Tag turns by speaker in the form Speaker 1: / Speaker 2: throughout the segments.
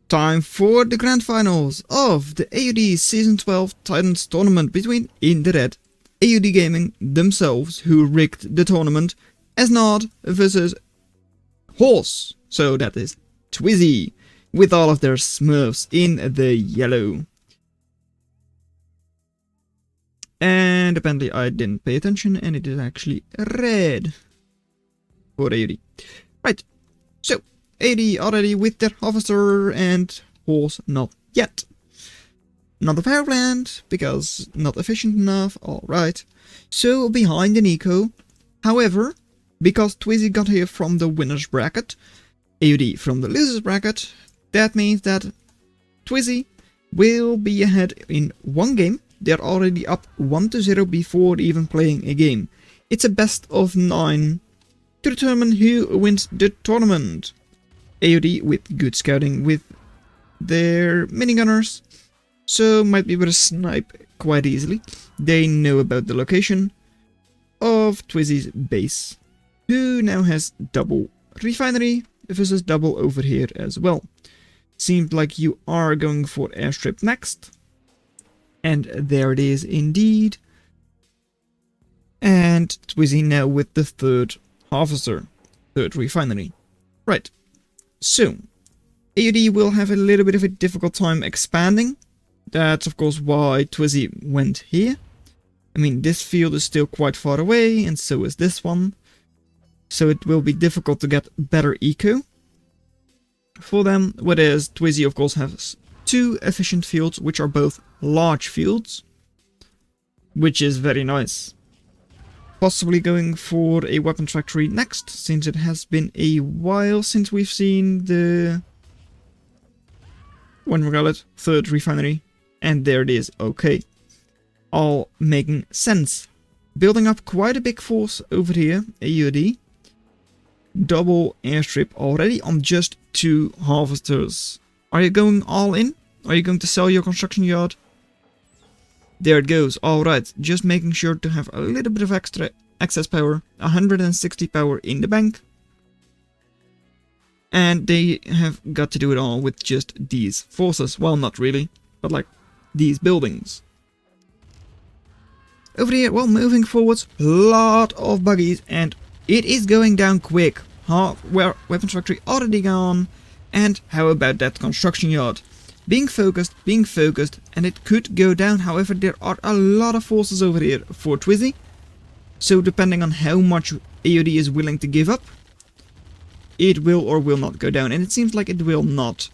Speaker 1: Time for the grand finals of the AOD Season 12 Titans tournament between, in the red, AOD Gaming themselves, who rigged the tournament, as Nod versus Horse, so that is Twizzy, with all of their smurfs in the yellow. And apparently I didn't pay attention, and it is actually red for AOD. Right, so AOD already with their Harvester and Horse not yet. Not a power plant, because not efficient enough, alright. So behind an eco. However, because Twizzy got here from the winner's bracket, AOD from the loser's bracket, that means that Twizzy will be ahead in one game. They're already up 1-0 before even playing a game. It's a best of 9 to determine who wins the tournament. AOD with good scouting with their minigunners, so might be able to snipe quite easily. They know about the location of Twizzy's base, who now has double refinery versus double over here as well. Seems like you are going for airstrip next. And there it is indeed. And Twizzy now with the third harvester, third refinery. Right. So, AOD will have a little bit of a difficult time expanding. That's of course why Twizzy went here. I mean, this field is still quite far away, and so is this one. So it will be difficult to get better eco for them. Whereas Twizzy of course has two efficient fields, which are both large fields, which is very nice. Possibly going for a weapon factory next, since it has been a while since we've seen the third refinery. And there it is, okay. All making sense. Building up quite a big force over here, AOD. Double airstrip already on just 2 harvesters. Are you going all in? Are you going to sell your construction yard? There it goes. Alright, just making sure to have a little bit of extra excess power. 160 power in the bank. And they have got to do it all with just these forces. Well, not really, but like these buildings. Over here, well, moving forwards, lot of buggies, and it is going down quick. Weapons factory already gone. And how about that construction yard? Being focused, and it could go down. However, there are a lot of forces over here for Twizzy. So depending on how much AOD is willing to give up, it will or will not go down. And it seems like it will not.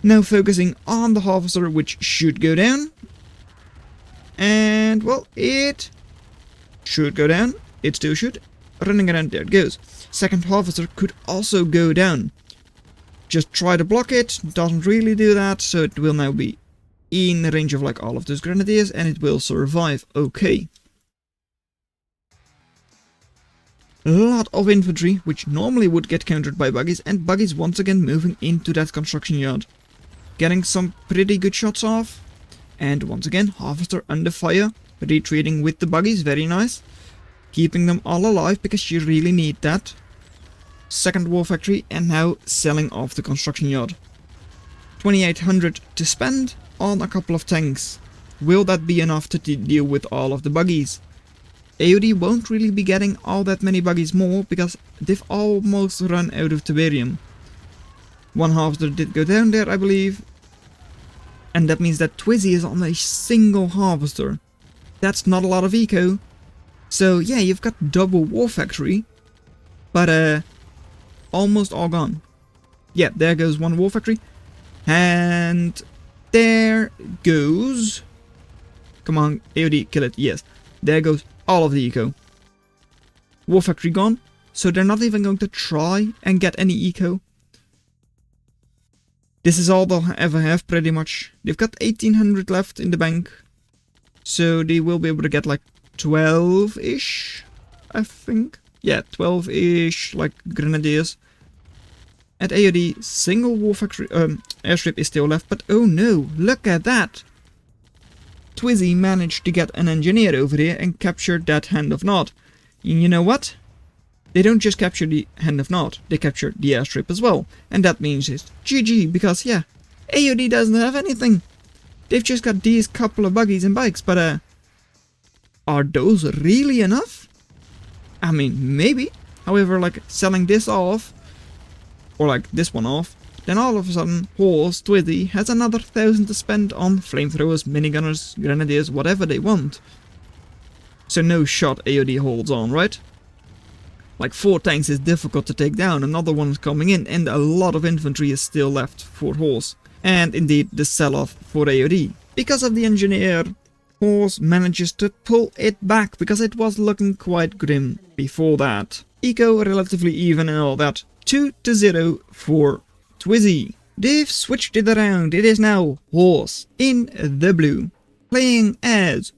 Speaker 1: Now focusing on the harvester, which should go down. And, well, it should go down. It still should. Running around, there it goes. Second harvester could also go down. Just try to block it, doesn't really do that, so it will now be in the range of like all of those grenadiers, and it will survive okay. A lot of infantry, which normally would get countered by buggies, and buggies once again moving into that construction yard. Getting some pretty good shots off, and once again, harvester under fire, retreating with the buggies, very nice. Keeping them all alive, because you really need that. Second war factory, and now selling off the construction yard. 2800 to spend on a couple of tanks. Will that be enough to deal with all of the buggies? AOD won't really be getting all that many buggies more, because they've almost run out of tiberium. One harvester did go down there, I believe. And that means that Twizzy is on a single harvester. That's not a lot of eco. So yeah, you've got double war factory, but almost all gone. Yeah, there goes one war factory. And there goes... Come on, AOD, kill it. Yes. There goes all of the eco. War factory gone. So they're not even going to try and get any eco. This is all they'll ever have, pretty much. They've got 1800 left in the bank. So they will be able to get like 12-ish, I think. Yeah, 12-ish, like, grenadiers. At AOD, single war factory, airstrip is still left, but oh no, look at that! Twizzy managed to get an engineer over here and captured that Hand of Nod. You know what? They don't just capture the Hand of Nod, they capture the airstrip as well. And that means it's GG, because yeah, AOD doesn't have anything. They've just got these couple of buggies and bikes, but are those really enough? I mean, maybe. However, like, selling this off, or like this one off, then all of a sudden, Westwood Twizzy has another 1,000 to spend on flamethrowers, minigunners, grenadiers, whatever they want. So no shot AOD holds on, right? Like 4 tanks is difficult to take down, another one is coming in, and a lot of infantry is still left for Westwood. And indeed the sell-off for AOD. Because of the engineer, Westwood manages to pull it back, because it was looking quite grim before that. Eco relatively even and all that. 2-0 for Twizzy. They've switched it around, it is now Westwood in the blue, playing as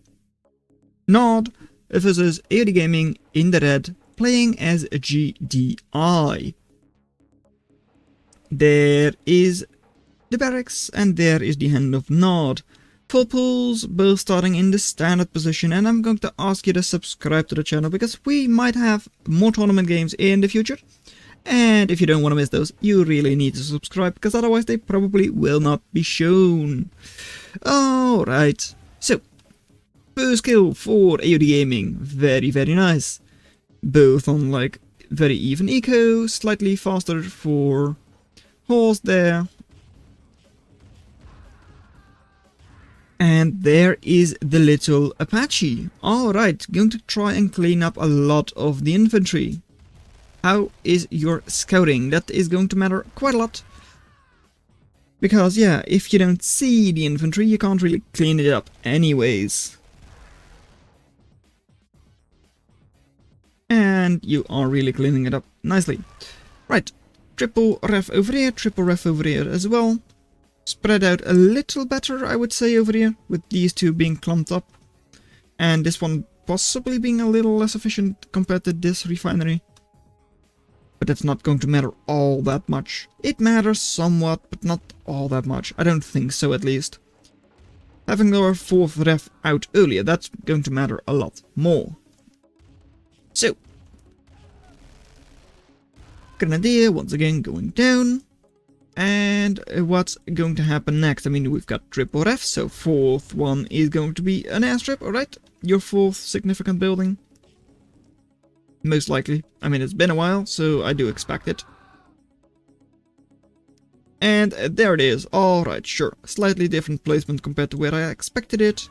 Speaker 1: Nod versus AOD Gaming in the red, playing as GDI. There is the barracks, and there is the Hand of Nod. Full pools, both starting in the standard position, and I'm going to ask you to subscribe to the channel, because we might have more tournament games in the future. And if you don't want to miss those, you really need to subscribe, because otherwise they probably will not be shown. Alright, so, first kill for AOD Gaming, very nice. Both on like very even eco, slightly faster for Westwood there. And there is the little Apache. Alright, going to try and clean up a lot of the infantry. How is your scouting? That is going to matter quite a lot. Because yeah, if you don't see the infantry, you can't really clean it up anyways. And you are really cleaning it up nicely. Right, triple ref over here, triple ref over here as well. Spread out a little better, I would say, over here, with these two being clumped up. And this one possibly being a little less efficient compared to this refinery. But that's not going to matter all that much. It matters somewhat, but not all that much. I don't think so, at least. Having our 4th ref out earlier, that's going to matter a lot more. So, Grenadier once again going down. And what's going to happen next? I mean, we've got triple ref, so 4th one is going to be an airstrip, alright? Your 4th significant building. Most likely. I mean, it's been a while, so I do expect it. And there it is. Alright, sure. Slightly different placement compared to where I expected it.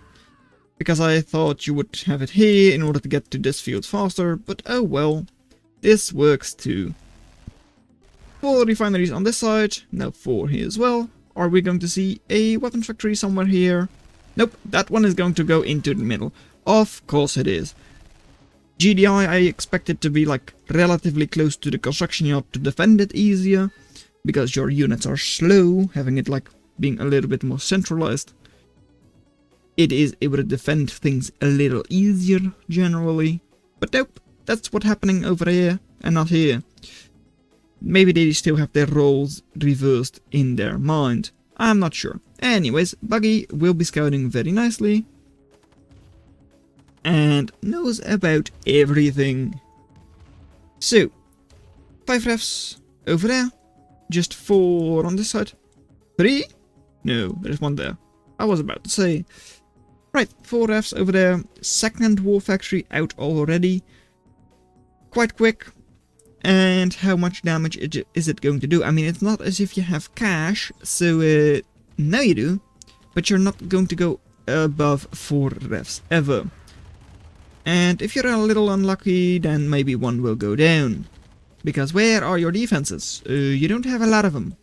Speaker 1: Because I thought you would have it here in order to get to this field faster, but oh well. This works too. 4 refineries on this side, now 4 here as well. Are we going to see a weapons factory somewhere here? Nope, that one is going to go into the middle. Of course it is. GDI, I expect it to be like relatively close to the construction yard to defend it easier. Because your units are slow, having it like being a little bit more centralized. It is able to defend things a little easier, generally. But nope, that's what's happening over here, and not here. Maybe they still have their roles reversed in their mind. I'm not sure. Anyways, Buggy will be scouting very nicely. And knows about everything. So, 5 refs over there. Just 4 on this side. 3? No, there's 1 there. I was about to say. Right, 4 refs over there. 2nd war factory out already. Quite quick. And how much damage is it going to do? I mean, it's not as if you have cash, so now you do, but you're not going to go above 4 refs ever. And if you're a little unlucky, then maybe 1 will go down. Because where are your defenses? You don't have a lot of them.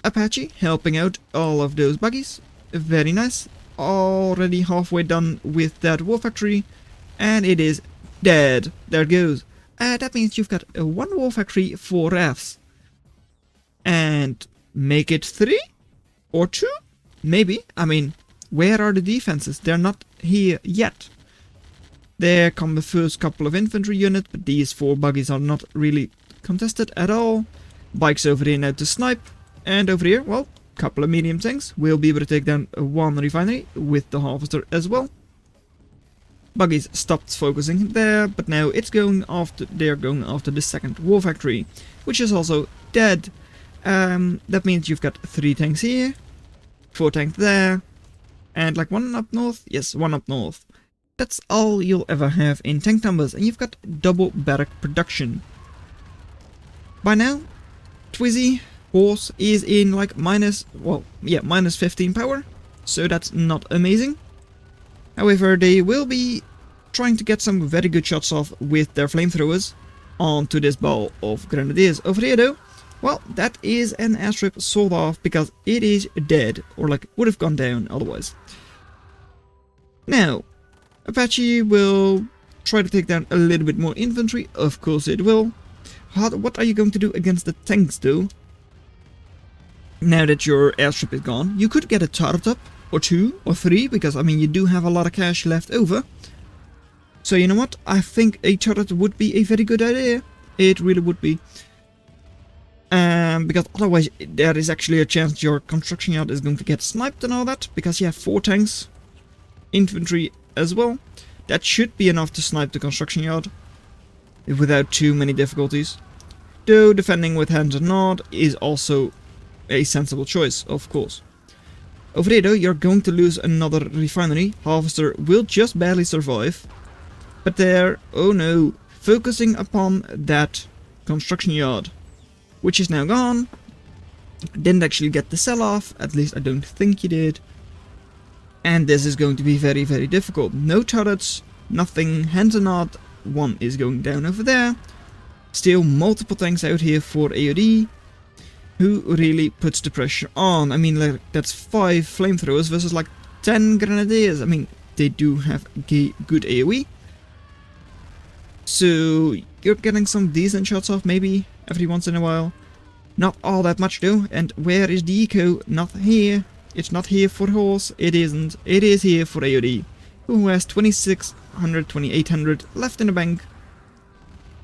Speaker 1: Apache helping out all of those buggies. Very nice. Already halfway done with that war factory. And it is dead. There it goes. That means you've got 1 war factory, 4 refs. And make it 3? Or 2? Maybe. I mean, where are the defenses? They're not here yet. There come the first couple of infantry units, but these 4 buggies are not really contested at all. Bikes over here now to snipe. And over here, well, couple of medium tanks. We'll be able to take down 1 refinery with the harvester as well. Buggies stopped focusing there, but now it's going after. They're going after the second war factory, which is also dead. That means you've got 3 tanks here, 4 tanks there, and like 1 up north. Yes, 1 up north. That's all you'll ever have in tank numbers, and you've got double barrack production. By now, Twizzy Horse is in like minus 15 power, so that's not amazing. However, they will be trying to get some very good shots off with their flamethrowers onto this ball of grenadiers. Over here though, well, that is an airstrip sort of, because it is dead, or like would have gone down otherwise. Now, Apache will try to take down a little bit more infantry, of course it will. What are you going to do against the tanks though? Now that your airstrip is gone, you could get a turret up, or 2, or 3, because I mean you do have a lot of cash left over. So you know what, I think a turret would be a very good idea. It really would be. Because otherwise there is actually a chance your construction yard is going to get sniped and all that, because you have 4 tanks, infantry as well. That should be enough to snipe the construction yard without too many difficulties. Though defending with hands and nod is also a sensible choice, of course. Over there though, you're going to lose another refinery. Harvester will just barely survive. But they're, oh no, focusing upon that construction yard, which is now gone. Didn't actually get the sell off, at least I don't think you did. And this is going to be very, very difficult. No turrets, nothing, hands and nod. 1 is going down over there. Still multiple tanks out here for AOD, who really puts the pressure on. I mean, like, that's 5 flamethrowers versus like 10 grenadiers. I mean, they do have good AoE. So you're getting some decent shots off maybe every once in a while. Not all that much though. And where is the eco? Not here. It's not here for Horse. It isn't. It is here for AOD, who has 2600, 2800 left in the bank.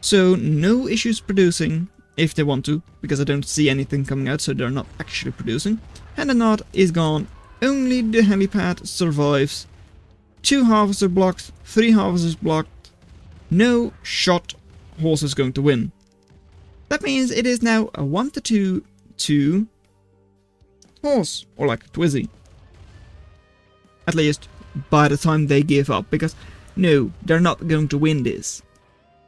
Speaker 1: So no issues producing if they want to, because I don't see anything coming out, so they're not actually producing. And the nod is gone. Only the helipad survives. 2 harvesters blocked, 3 harvesters blocked. No shot. Horse is going to win. That means it is now a 1-2 to Horse, or like Twizzy. At least by the time they give up, because no, they're not going to win this.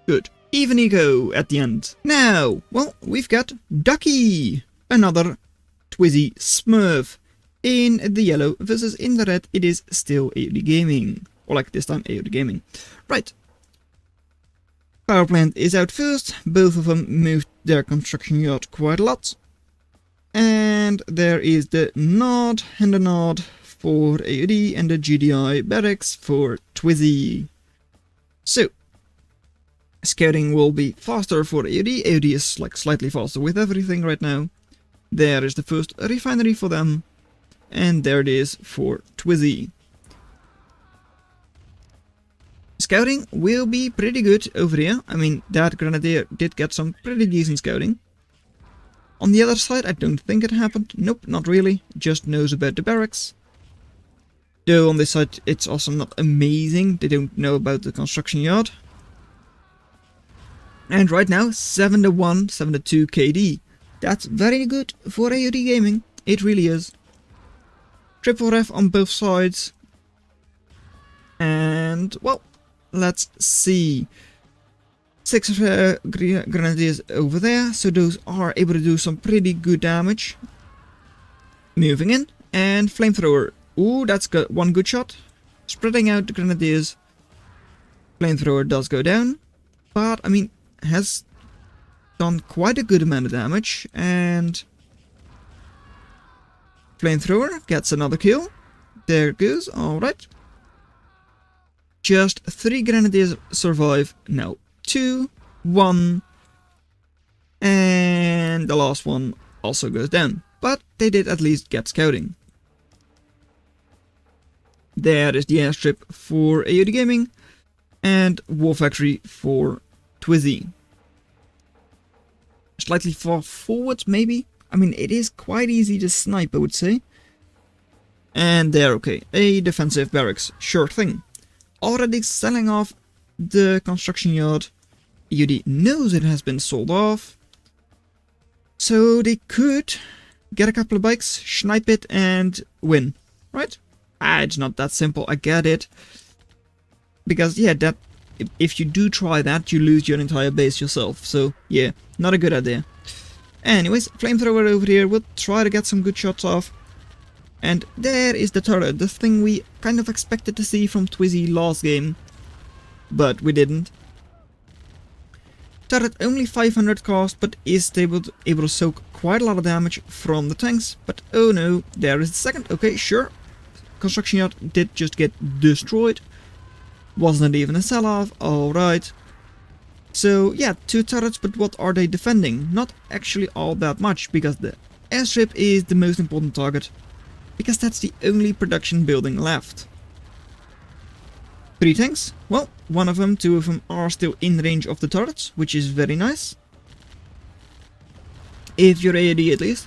Speaker 1: Good. Even eco at the end. Now, well, we've got Ducky, another Twizzy Smurf. In the yellow versus in the red, it is still AOD Gaming. Or like this time AOD Gaming. Right. Power plant is out first. Both of them moved their construction yard quite a lot. And there is the nod and the nod for AOD and the GDI barracks for Twizzy. So, scouting will be faster for AOD. AOD is like slightly faster with everything right now. There is the first refinery for them. And there it is for Twizzy. Scouting will be pretty good over here. I mean, that grenadier did get some pretty decent scouting. On the other side, I don't think it happened. Nope, not really. Just knows about the barracks. Though on this side, it's also not amazing. They don't know about the construction yard. And right now, 7-1, 7-2 KD. That's very good for AOD Gaming. It really is. Triple ref on both sides. And, well, let's see. 6 grenadiers over there, so those are able to do some pretty good damage. Moving in, and flamethrower. Ooh, that's got 1 good shot. Spreading out the grenadiers. Flamethrower does go down, but I mean, has done quite a good amount of damage, and flamethrower gets another kill. There it goes, alright. Just 3 grenadiers survive. No, 2, 1, and the last one also goes down. But they did at least get scouting. There is the airstrip for AOD Gaming, and War Factory for Twizzy. Slightly far forwards, maybe? I mean, it is quite easy to snipe, I would say. And there, okay, a defensive barracks, sure thing. already selling off the construction yard. AOD knows it has been sold off. So they could get a couple of bikes, snipe it, and win, right? It's not that simple, I get it. Because, yeah, that if you do try that, you lose your entire base yourself. So, yeah, not a good idea. Anyways, flamethrower over here, we'll try to get some good shots off. And there is the turret, the thing we kind of expected to see from Twizzy last game. But we didn't. Turret only 500 cost, but is able to soak quite a lot of damage from the tanks. But oh no, there is the second. Okay, sure. Construction yard did just get destroyed. Wasn't even a sell-off, alright. So yeah, 2 turrets, but what are they defending? Not actually all that much, because the airstrip is the most important target. Because that's the only production building left. 3 tanks, well, 1 of them, 2 of them are still in range of the turrets, which is very nice. If you're AOD at least.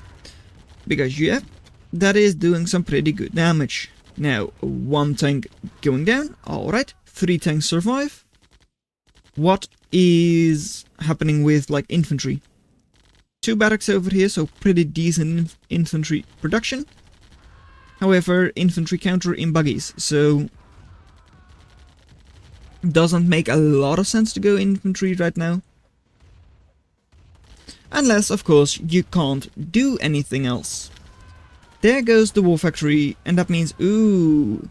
Speaker 1: Because yeah, that is doing some pretty good damage. Now, 1 tank going down, alright, 3 tanks survive. What is happening with, like, infantry? 2 barracks over here, so pretty decent infantry production. However, infantry counter in buggies, so doesn't make a lot of sense to go infantry right now. Unless, of course, you can't do anything else. There goes the war factory, and that means, ooh.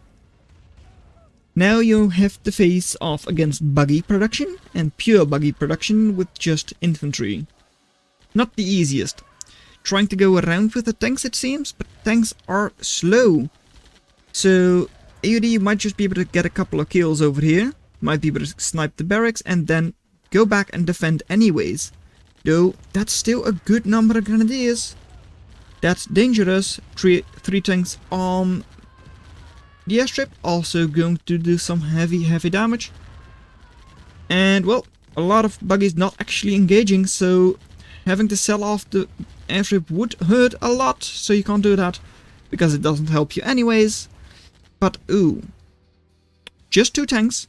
Speaker 1: Now you have to face off against buggy production, and pure buggy production with just infantry. Not the easiest. Trying to go around with the tanks, it seems, but tanks are slow. So, AOD might just be able to get a couple of kills over here. Might be able to snipe the barracks and then go back and defend anyways. Though, that's still a good number of grenadiers. That's dangerous. 3 tanks on the airstrip, also going to do some heavy damage. And, well, a lot of buggies not actually engaging, so having to sell off the airstrip would hurt a lot, so you can't do that, because it doesn't help you anyways. But, ooh. Just 2 tanks.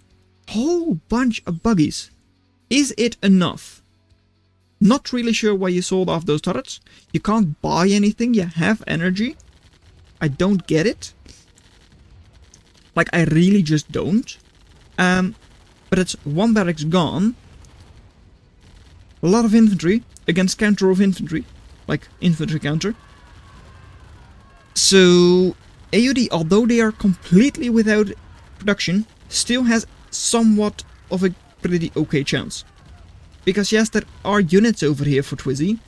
Speaker 1: Whole bunch of buggies. Is it enough? Not really sure why you sold off those turrets. You can't buy anything, you have energy. I don't get it. Like, I really just don't. But it's 1 barracks gone. A lot of infantry against counter of infantry. Like, infantry counter. So, AOD, although they are completely without production, still has somewhat of a pretty okay chance. Because yes, there are units over here for Twizzy.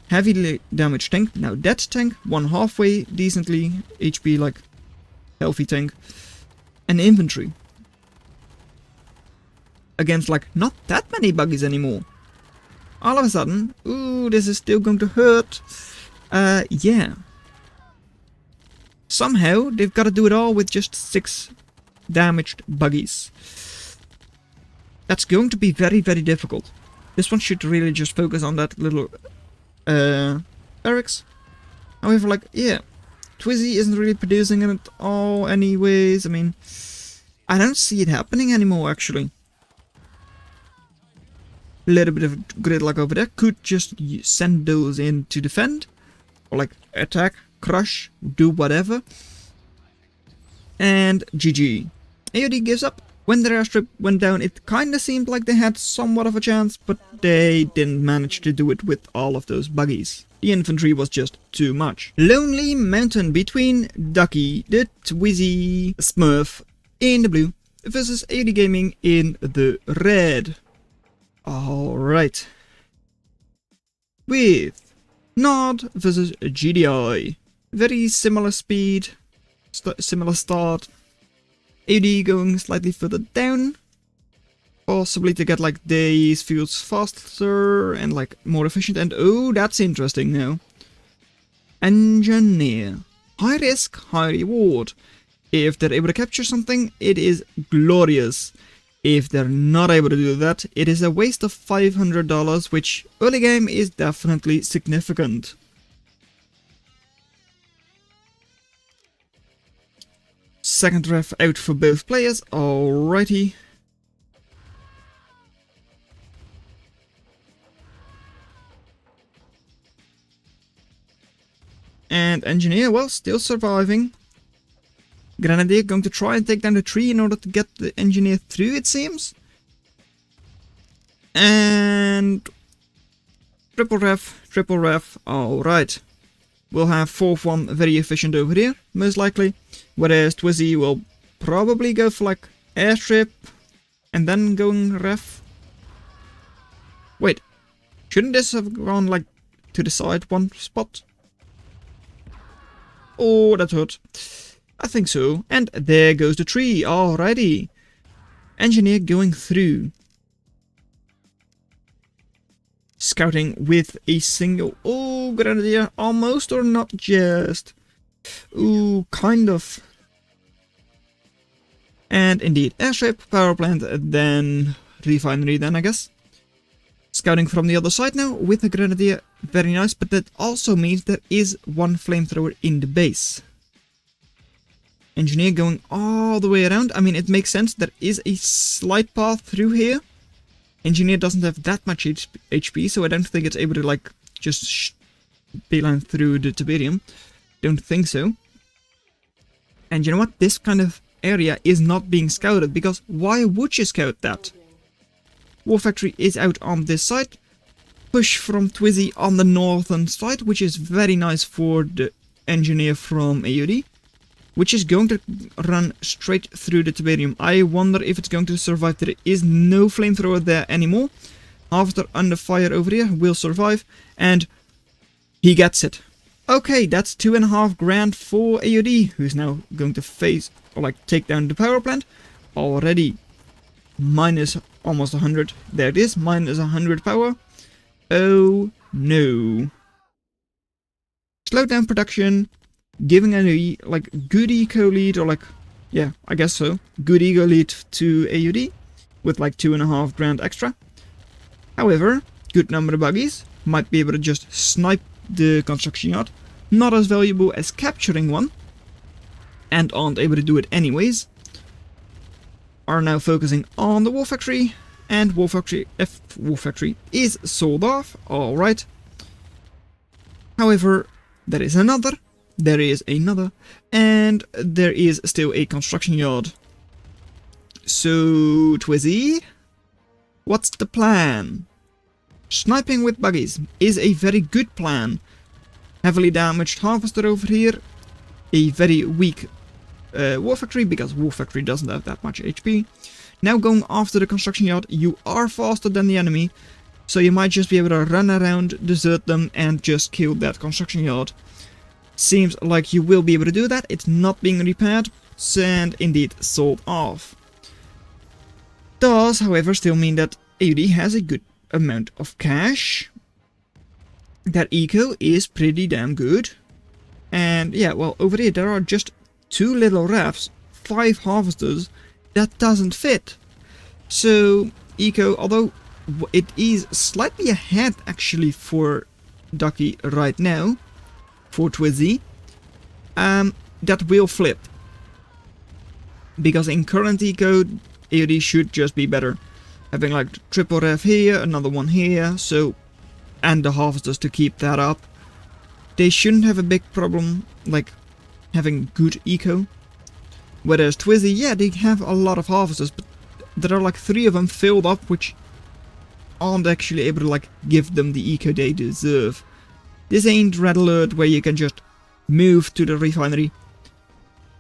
Speaker 1: Heavily damaged tank. Now that tank, 1 halfway decently HP, like, healthy tank. And infantry. Against, like, not that many buggies anymore. All of a sudden, ooh, this is still going to hurt. Yeah. Somehow, they've got to do it all with just 6 damaged buggies. That's going to be very difficult. This one should really just focus on that little barracks. However, like, yeah, Twizzy isn't really producing it all anyways. I mean, I don't see it happening anymore, actually. A little bit of gridlock over there. Could just send those in to defend. Or, like, attack, crush, do whatever. And GG. AOD gives up. When their airstrip went down, it kinda seemed like they had somewhat of a chance, but they didn't manage to do it with all of those buggies. The infantry was just too much. Lonely Mountain between Ducky, the Twizzy Smurf in the blue, versus AOD Gaming in the red. Alright. With Nod versus GDI. Very similar speed, similar start. AOD going slightly further down. Possibly to get, like, these fields faster and, like, more efficient. And oh, that's interesting now. Engineer. High risk, high reward. If they're able to capture something, it is glorious. If they're not able to do that, it is a waste of $500, which early game is definitely significant. second ref out for both players. Alrighty. And Engineer, well, still surviving. Grenadier going to try and take down the tree in order to get the Engineer through, it seems. And triple ref, alright. We'll have 4th-1 very efficient over here, most likely. Whereas Twizzy will probably go for like airstrip and then going ref. Wait, shouldn't this have gone like to the side one spot? Oh, that hurt. I think so. And there goes the tree, alrighty. Engineer going through. Scouting with a single... Oh, Grenadier, almost or not just? Ooh, kind of. And indeed, airship, power plant, then refinery then, I guess. Scouting from the other side now with the Grenadier, very nice, but that also means there is one flamethrower in the base. Engineer going all the way around. I mean, it makes sense, there is a slight path through here. Engineer doesn't have that much HP, so I don't think it's able to, like, just beeline through the Tiberium. Don't think so. And you know what? This kind of area is not being scouted, because why would you scout that? War Factory is out on this side. Push from Twizzy on the northern side, which is very nice for the Engineer from AOD. Which is going to run straight through the Tiberium. I wonder if it's going to survive. There is no flamethrower there anymore. After under fire over here will survive. And he gets it. Okay, that's 2.5 grand for AOD. Who's now going to face, or like take down the power plant. Already minus almost 100. There it is, minus 100 power. Oh no. Slow down production. Giving a like good eco lead, or like, yeah, I guess so, good eco lead to AOD with like 2.5 grand extra. However, good number of buggies, might be able to just snipe the construction yard, not as valuable as capturing one, and aren't able to do it anyways. Are now focusing on the War Factory, and War Factory is sold off, alright. However, there is another, and there is still a construction yard. So, Twizzy, what's the plan? Sniping with buggies is a very good plan. Heavily damaged harvester over here, a very weak War Factory, because War Factory doesn't have that much HP. Now going after the construction yard, you are faster than the enemy, so you might just be able to run around, desert them, and just kill that construction yard. Seems like you will be able to do that. It's not being repaired, and indeed sold off. Does, however, still mean that AOD has a good amount of cash. That eco is pretty damn good. And yeah, well, over here there are just 2 little rafts, 5 harvesters. That doesn't fit. So, eco, although it is slightly ahead actually for Ducky right now, for Twizzy, that will flip. Because in current eco, AOD should just be better. Having like triple ref here, another one here, so, and the harvesters to keep that up. They shouldn't have a big problem, like, having good eco. Whereas Twizzy, yeah, they have a lot of harvesters, but there are like 3 of them filled up, which aren't actually able to like give them the eco they deserve. This ain't Red Alert where you can just move to the refinery,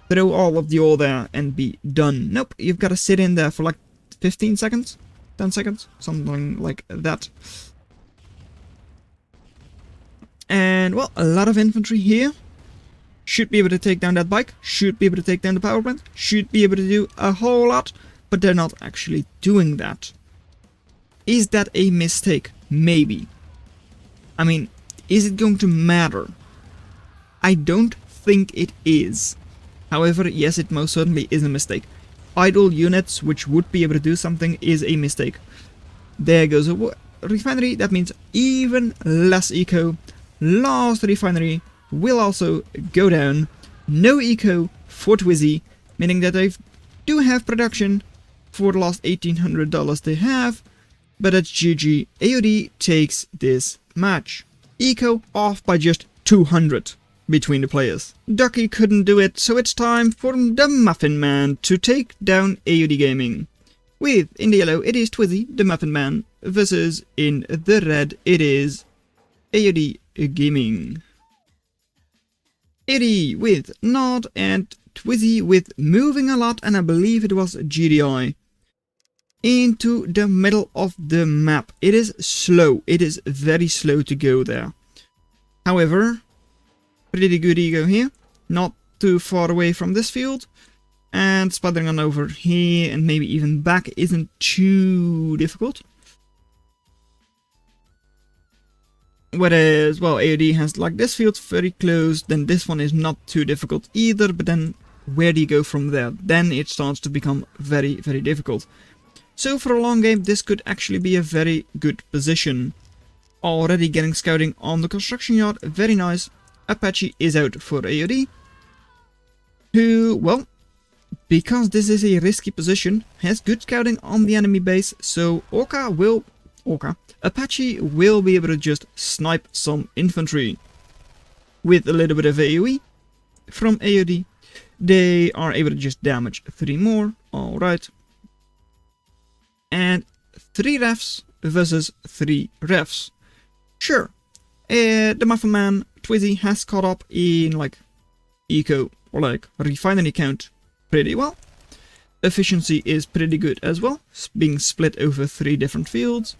Speaker 1: throw all of the ore there and be done. Nope, you've got to sit in there for like 15 seconds, 10 seconds, something like that. And well, a lot of infantry here. Should be able to take down that bike, should be able to take down the power plant, should be able to do a whole lot, but they're not actually doing that. Is that a mistake? Maybe. I mean, is it going to matter? I don't think it is. However, yes, it most certainly is a mistake. Idle units which would be able to do something is a mistake. There goes a refinery, that means even less eco. Last refinery will also go down. No eco for Twizzy, meaning that they do have production for the last $1,800 they have, but that's GG. AOD takes this match. Eco off by just 200 between the players. Ducky couldn't do it, so it's time for the Muffin Man to take down AOD Gaming. With, in the yellow, it is Twizzy, the Muffin Man, versus in the red, it is AOD Gaming. AOD with Nod and Twizzy with moving a lot, and I believe it was GDI. Into the middle of the map. It is slow. It is very slow to go there. However, pretty good ego here. Not too far away from this field. And sputtering on over here and maybe even back isn't too difficult. Whereas, well, AOD has like this field very close, then this one is not too difficult either, but then where do you go from there? Then it starts to become very, very difficult. So for a long game, this could actually be a very good position. Already getting scouting on the construction yard, very nice. Apache is out for AOD, who, well, because this is a risky position, has good scouting on the enemy base, so Apache will be able to just snipe some infantry. With a little bit of AoE from AOD, they are able to just damage 3 more, alright. And 3 refs versus 3 refs. Sure, the Muffin Man, Twizzy, has caught up in like eco or like refinery count pretty well. Efficiency is pretty good as well, being split over 3 different fields.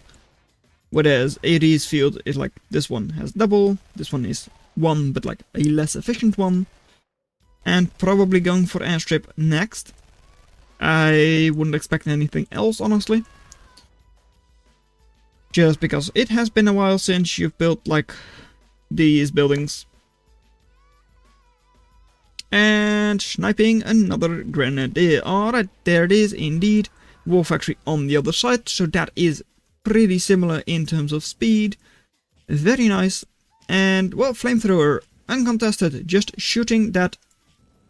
Speaker 1: Whereas AOD's field is like, this one has double, this one is 1 but like a less efficient one. And probably going for airstrip next. I wouldn't expect anything else, honestly. Just because it has been a while since you've built, like, these buildings. And sniping another grenadier. Alright, there it is, indeed. War factory on the other side, so that is pretty similar in terms of speed. Very nice. And, well, flamethrower, uncontested, just shooting that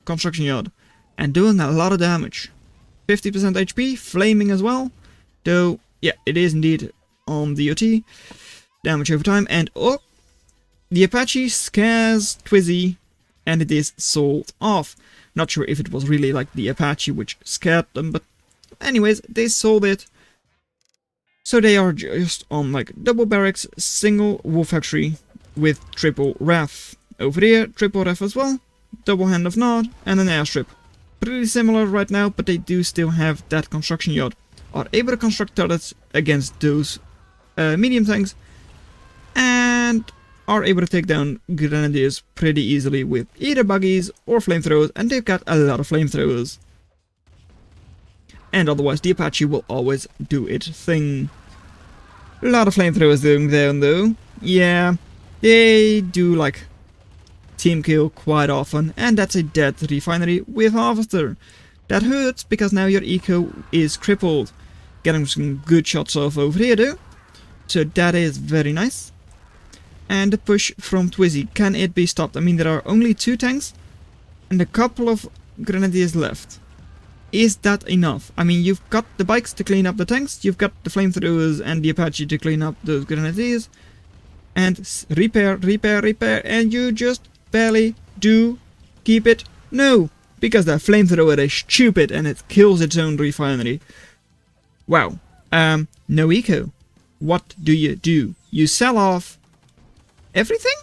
Speaker 1: construction yard. And doing a lot of damage. 50% HP, flaming as well. Though, yeah, it is indeed on the OT. Damage over time, and oh! The Apache scares Twizzy, and it is sold off. Not sure if it was really like the Apache which scared them, but anyways, they sold it. So they are just on like double barracks, single war factory with triple ref. Over here, triple ref as well. Double hand of Nod, and an airstrip. Pretty similar right now, but they do still have that construction yard. Are able to construct turrets against those medium tanks, and are able to take down grenadiers pretty easily with either buggies or flamethrowers, and they've got a lot of flamethrowers. And otherwise the Apache will always do its thing. A lot of flamethrowers doing down though. Yeah, they do like team kill quite often, and that's a dead refinery with harvester. That hurts because now your eco is crippled. Getting some good shots off over here though, so that is very nice. And the push from Twizzy, can it be stopped? I mean, there are only 2 tanks and a couple of grenadiers left. Is that enough? I mean, you've got the bikes to clean up the tanks, you've got the flamethrowers and the Apache to clean up those grenadiers, and repair, and you just barely do keep it. No, because that flamethrower is stupid and it kills its own refinery. Wow. No eco. What do? You sell off everything?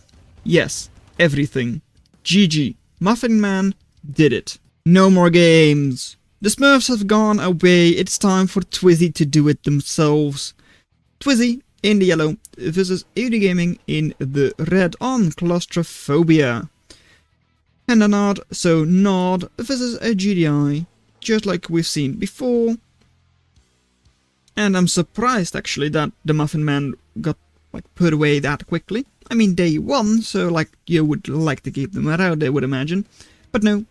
Speaker 1: Yes, everything. GG. Muffin Man did it. No more games. The Smurfs have gone away. It's time for Twizzy to do it themselves. Twizzy in the yellow versus AOD Gaming in the red on claustrophobia. And a Nod, so Nod versus a GDI, just like we've seen before. And I'm surprised actually that the Muffin Man got like put away that quickly. I mean, they won, so like you would like to keep them around, I would imagine. But no.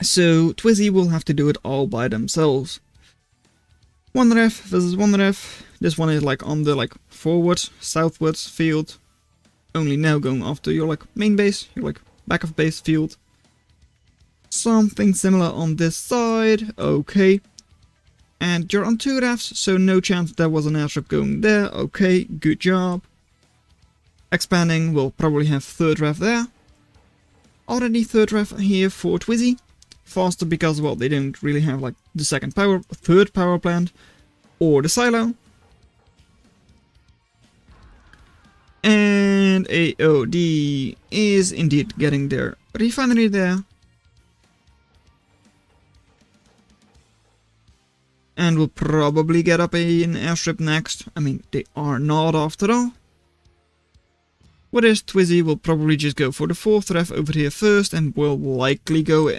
Speaker 1: So Twizzy will have to do it all by themselves. 1 ref versus 1 ref. This one is like on the like forward, southwards field. Only now going after your like main base, your like back of base field. Something similar on this side, okay. And you're on 2 rafts, so no chance there was an airstrip going there, okay, good job. Expanding, we'll probably have 3rd raft there. Already 3rd raft here for Twizzy. Faster because, well, they don't really have like the 3rd power plant or the silo. And AOD is indeed getting their refinery there. And we'll probably get up an airstrip next. I mean, they are not after all. Whereas Twizzy will probably just go for the 4th ref over here first and will likely go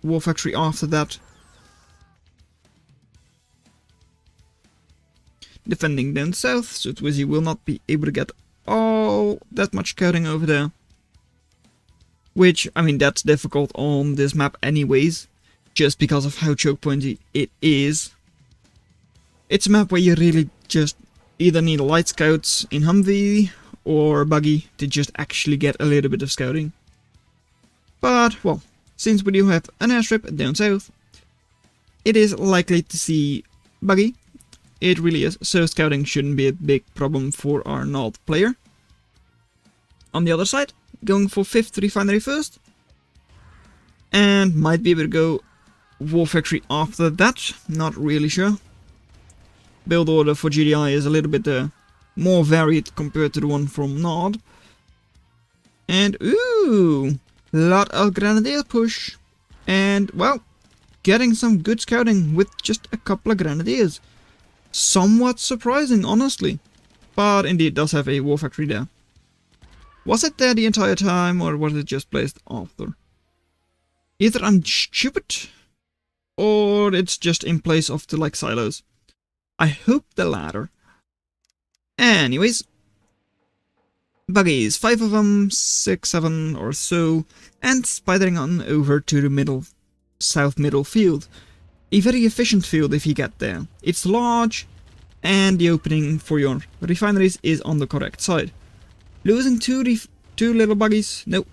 Speaker 1: War Factory after that. Defending down south, so Twizzy will not be able to get all that much scouting over there. Which, I mean, that's difficult on this map anyways, just because of how choke pointy it is. It's a map where you really just either need light scouts in Humvee or buggy to just actually get a little bit of scouting. But, well, since we do have an airstrip down south, it is likely to see buggy. It really is, so scouting shouldn't be a big problem for our Nald player. On the other side, going for 5th refinery first, and might be able to go War Factory after that, not really sure. Build order for GDI is a little bit more varied compared to the one from Nod. And ooh, lot of grenadier push. And well, getting some good scouting with just a couple of grenadiers. Somewhat surprising, honestly. But indeed does have a War Factory there. Was it there the entire time, or was it just placed after? Either I'm stupid, or it's just in place of the like silos. I hope the latter. Anyways, buggies, 5 of them, 6, 7 or so, and spidering on over to the south middle field. A very efficient field if you get there. It's large, and the opening for your refineries is on the correct side. Losing two little buggies, nope,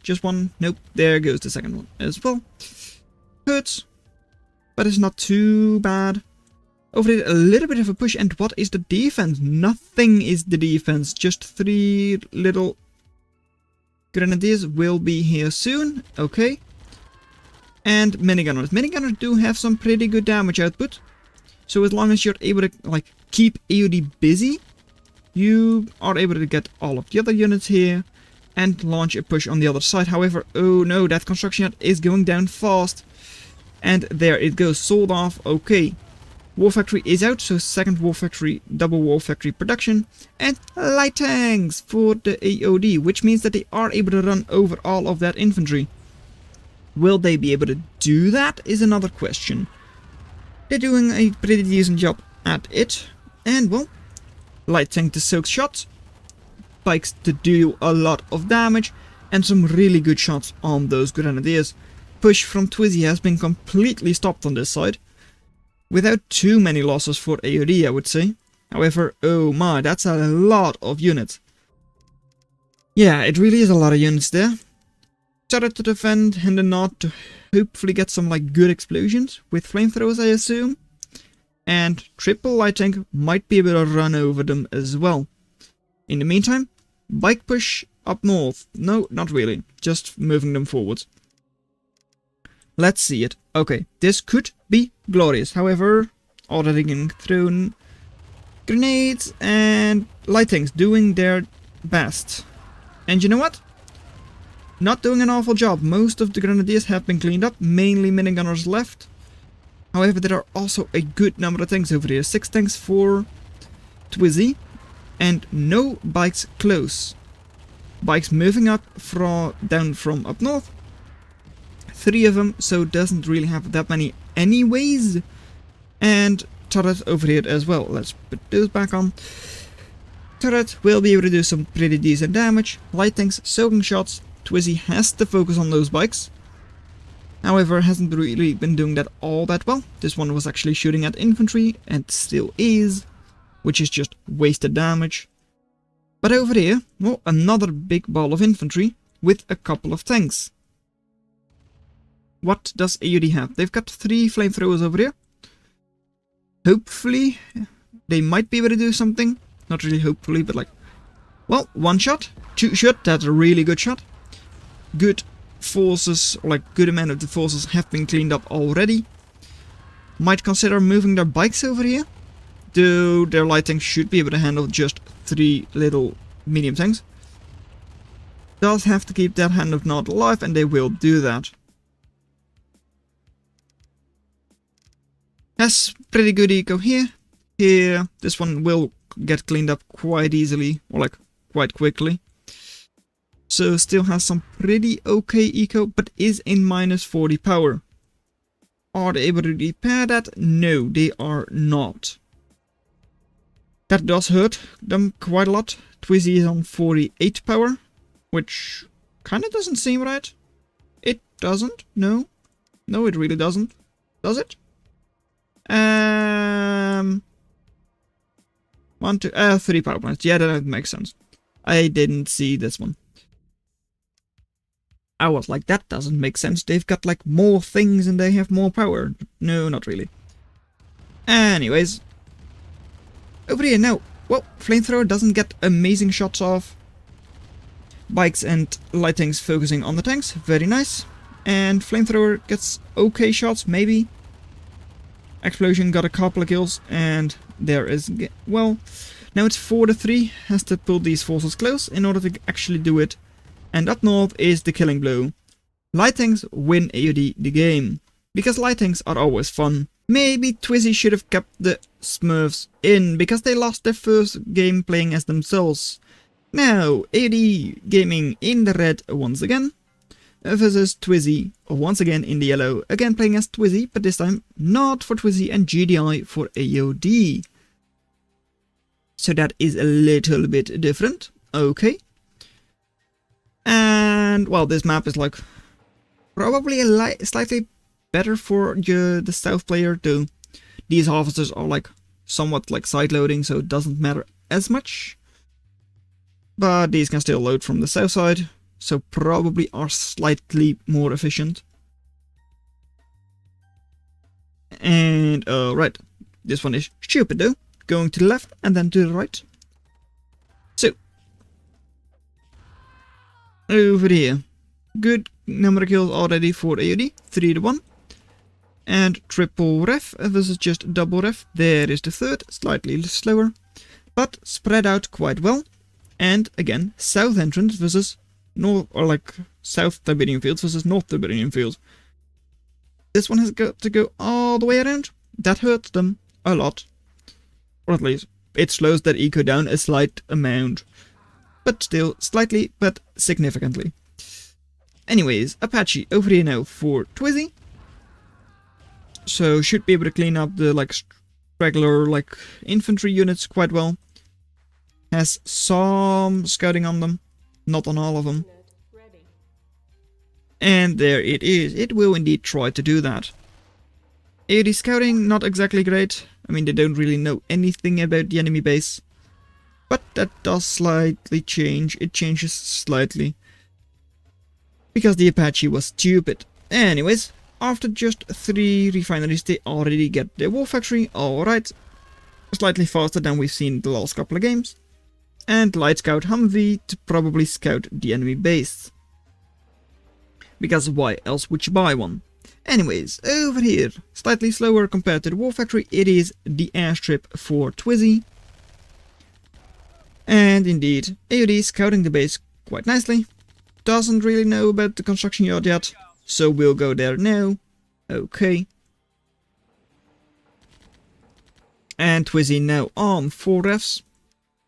Speaker 1: just one, nope, there goes the second one as well. Hurts, but it's not too bad. Over here, a little bit of a push, and what is the defense? Nothing is the defense, just 3 little grenadiers will be here soon, okay. And minigunners. Minigunners do have some pretty good damage output, so as long as you're able to like keep AOD busy, you are able to get all of the other units here and launch a push on the other side. However, oh no, that construction yard is going down fast, and there it goes, sold off, okay. War Factory is out, so 2nd War Factory, double War Factory production, and light tanks for the AOD, which means that they are able to run over all of that infantry. Will they be able to do that is another question. They're doing a pretty decent job at it, and well, light tank to soak shots, bikes to do a lot of damage, and some really good shots on those grenadiers. Push from Twizzy has been completely stopped on this side, without too many losses for AOD, I would say. However, oh my, that's a lot of units. Yeah, it really is a lot of units there. Turret to defend, and a nod to hopefully get some like good explosions with flamethrowers, I assume. And triple light tank might be able to run over them as well. In the meantime, bike push up north. No, not really, just moving them forwards. Let's see it. Okay, this could be glorious. However, already getting thrown grenades and light tanks doing their best. And you know what? Not doing an awful job. Most of the grenadiers have been cleaned up, mainly minigunners left. However, there are also a good number of tanks over here. 6 tanks for Twizzy, and no bikes close. Bikes moving up down from up north. 3 of them, so doesn't really have that many anyways. And turret over here as well. Let's put those back on. Turret will be able to do some pretty decent damage. Light tanks, soaking shots. Twizzy has to focus on those bikes. However, hasn't really been doing that all that well. This one was actually shooting at infantry, and still is, which is just wasted damage. But over here, well, another big ball of infantry. with a couple of tanks. What does AOD have? They've got 3 flamethrowers over here. Hopefully, they might be able to do something. Not really hopefully, but like, well, 1 shot, 2 shot, that's a really good shot. Good forces, or like good amount of the forces have been cleaned up already. Might consider moving their bikes over here, though their light tanks should be able to handle just 3 little medium tanks. Does have to keep that hand of Nod alive, and they will do that. Has pretty good eco here. Here, this one will get cleaned up quite easily, or like quite quickly. So still has some pretty okay eco, but is in minus 40 power. Are they able to repair that? No, they are not. That does hurt them quite a lot. Twizzy is on 48 power, which kind of doesn't seem right. It doesn't? No. No, it really doesn't. Does it? 3 power points. Yeah, that makes sense. I didn't see this one. I was like, that doesn't make sense. They've got like more things and they have more power. No, not really. Anyways. Over here now. Well, flamethrower doesn't get amazing shots off. Bikes and light tanks focusing on the tanks. Very nice. And flamethrower gets okay shots, maybe. Explosion got a couple of kills. And there is... well, now it's 4-3. Has to pull these forces close in order to actually do it. And up north is the killing blow. Light tanks win AOD the game. Because light tanks are always fun. Maybe Twizzy should have kept the smurfs in, because they lost their first game playing as themselves. Now, AOD Gaming in the red once again. Versus Twizzy once again in the yellow. Again playing as Twizzy, but this time not for Twizzy and GDI for AOD. So that is a little bit different. Okay. And, well, this map is like probably slightly better for the south player, though these officers are like somewhat like side-loading, so it doesn't matter as much. But these can still load from the south side, so probably are slightly more efficient. And, right, this one is stupid though, going to the left and then to the right. So, over here, good number of kills already for AOD, 3-1. And triple ref versus just double ref, there is the third, slightly slower, but spread out quite well. And again, south entrance versus north, or like south Tiberian Fields versus north Tiberian Fields. This one has got to go all the way around. That hurts them a lot. Or at least, it slows their eco down a slight amount. But still, slightly, but significantly. Anyways, Apache over here now for Twizzy. So should be able to clean up the like regular like infantry units quite well. Has some scouting on them, not on all of them. And there it is. It will indeed try to do that. AOD scouting, not exactly great. I mean, they don't really know anything about the enemy base. But that does slightly change. It changes slightly. Because the Apache was stupid. Anyways, after just 3 refineries, they already get their war factory. Alright. Slightly faster than we've seen the last couple of games. And Light Scout Humvee to probably scout the enemy base. Because why else would you buy one? Anyways, over here, slightly slower compared to the war factory, it is the airstrip for Twizzy. And indeed, AOD scouting the base quite nicely. Doesn't really know about the construction yard yet, so we'll go there now. Okay. And Twizzy now on 4 refs.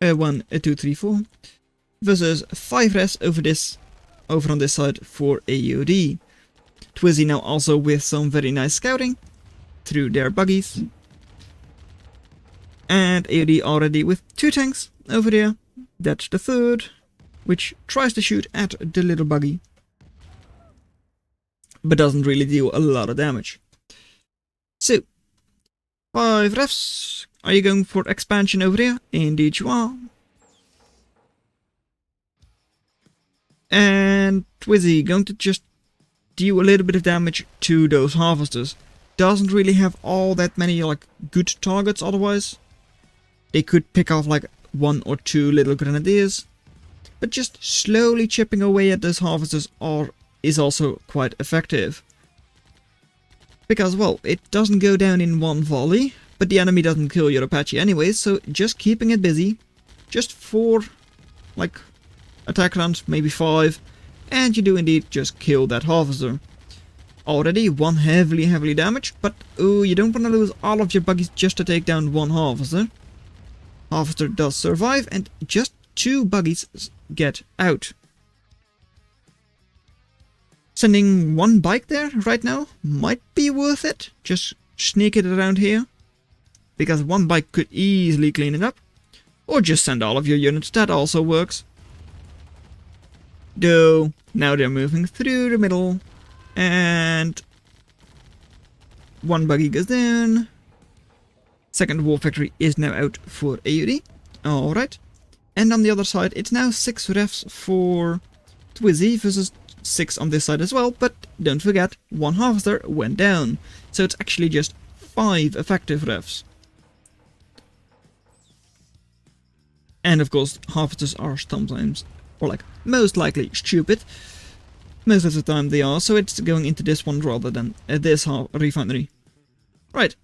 Speaker 1: 1, 2, 3, 4. Versus 5 refs over on this side for AOD. Twizzy now also with some very nice scouting through their buggies. And AOD already with 2 tanks over there. That's the third, which tries to shoot at the little buggy, but doesn't really deal a lot of damage. So, 5 refs. Are you going for expansion over here? Indeed you are. And and Twizzy going to just do a little bit of damage to those harvesters. Doesn't really have all that many like good targets otherwise. They could pick off like 1 or 2 little grenadiers. But just slowly chipping away at those harvesters is also quite effective. Because, well, it doesn't go down in one volley, but the enemy doesn't kill your Apache anyways, so just keeping it busy. Just 4, like, attack rounds, maybe 5, and you do indeed just kill that harvester. Already 1 heavily damaged, but oh, you don't want to lose all of your buggies just to take down 1 harvester. Harvester does survive, and just 2 buggies get out. Sending 1 bike there right now might be worth it. Just sneak it around here. Because 1 bike could easily clean it up. Or just send all of your units, that also works. Though, now they're moving through the middle. And 1 buggy goes down. Second war factory is now out for AOD. Alright. And on the other side, it's now 6 refs for Twizzy versus 6 on this side as well, but don't forget, 1 harvester went down. So it's actually just 5 effective refs. And of course, harvesters are sometimes, or like, most likely stupid. Most of the time they are, so it's going into this one rather than this refinery. Right.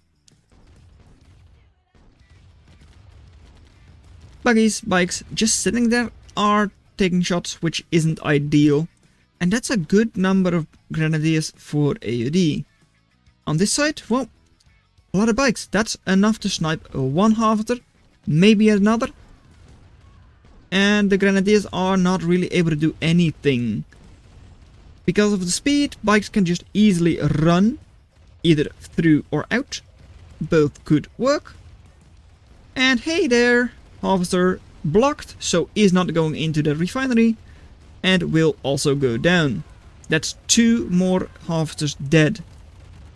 Speaker 1: Buggies, bikes, just sitting there are taking shots, which isn't ideal. And that's a good number of grenadiers for AOD. On this side, well, a lot of bikes. That's enough to snipe 1 harvester, maybe another. And the grenadiers are not really able to do anything. Because of the speed, bikes can just easily run, either through or out. Both could work. And hey there! Harvester blocked, so is not going into the refinery, and will also go down. That's 2 more harvesters dead.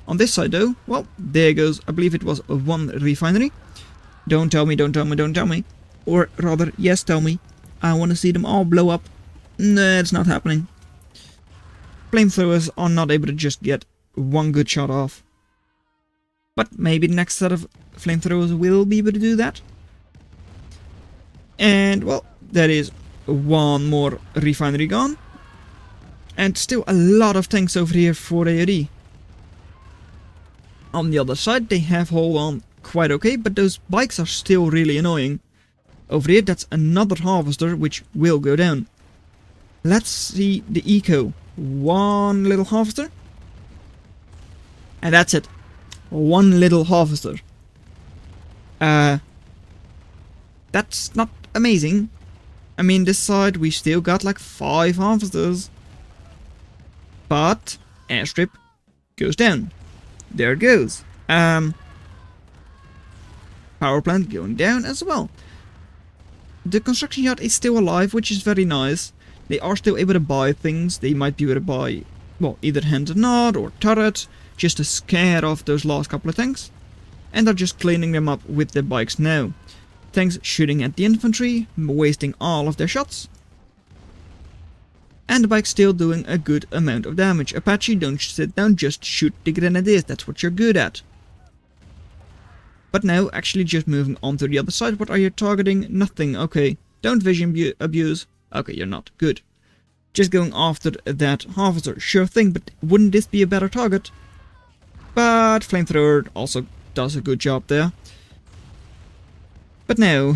Speaker 1: On this side though, well, there goes, I believe it was 1 refinery. Don't tell me, don't tell me, don't tell me. Or rather, yes, tell me. I want to see them all blow up. No, it's not happening. Flamethrowers are not able to just get 1 good shot off. But maybe the next set of flamethrowers will be able to do that. And, well, that is 1 more refinery gone. And still a lot of tanks over here for AOD. On the other side, they have hold on quite okay, but those bikes are still really annoying. Over here, that's another harvester, which will go down. Let's see the eco. 1 little harvester. And that's it. 1 little harvester. That's not amazing. I mean, this side we still got like 5 harvesters. But airstrip goes down. There it goes. Power plant going down as well. The construction yard is still alive, which is very nice. They are still able to buy things. They might be able to buy, well, either hand and nod or turret, just to scare off those last couple of tanks. And they're just cleaning them up with their bikes now. Tanks shooting at the infantry, wasting all of their shots. And the bike's still doing a good amount of damage. Apache, don't sit down, just shoot the grenadiers, that's what you're good at. But now, actually just moving on to the other side, what are you targeting? Nothing, okay. Don't vision abuse. Okay, you're not. Good. Just going after that harvester. Sure thing, but wouldn't this be a better target? But flamethrower also does a good job there. But now,